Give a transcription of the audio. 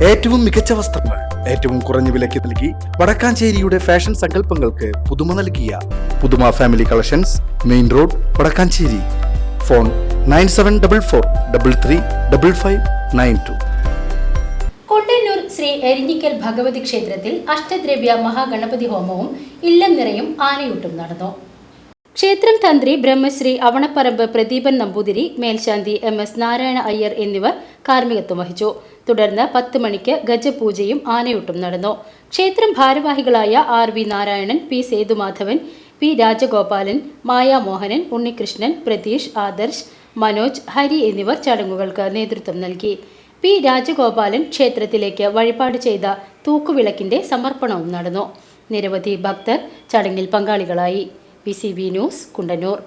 ഏറ്റവും മികച്ച വസ്ത്രങ്ങൾ ഏറ്റവും കുറഞ്ഞ വിലയ്ക്ക് നൽകി വടക്കാഞ്ചേരിയുടെ ഫാഷൻ സങ്കല്പങ്ങൾക്ക് പുതുമ നൽകിയ Puthuma family collections, main road, Vadakkanchery. Phone 9744335592. Kondannur Sri Erinjikkal Bhagavathi ക്ഷേത്രത്തിൽ അഷ്ടദ്രവ്യ മഹാഗണപതി ഹോമവും ഇല്ലം നിറയും ആനയൂട്ടും നടന്നു. ക്ഷേത്രം തന്ത്രി ബ്രഹ്മശ്രീ അവണപ്പറമ്പ് പ്രദീപൻ നമ്പൂതിരി, മേൽശാന്തി MS നാരായണ അയ്യർ എന്നിവർ കാർമ്മികത്വം വഹിച്ചു. തുടർന്ന് 10 മണിക്ക് ഗജപൂജയും ആനയൂട്ടും നടന്നു. ക്ഷേത്രം ഭാരവാഹികളായ RV Narayanan, P Sethumadhavan, P Rajagopalan, മായാമോഹനൻ, Unnikrishnan, Pratheesh, Adarsh, Manoj, Hari എന്നിവർ ചടങ്ങുകൾക്ക് നേതൃത്വം നൽകി. P രാജഗോപാലൻ ക്ഷേത്രത്തിലേക്ക് വഴിപാട് ചെയ്ത തൂക്കുവിളക്കിന്റെ സമർപ്പണവും നടന്നു. നിരവധി ഭക്തർ ചടങ്ങിൽ പങ്കാളികളായി. PCB news, Kundannoor.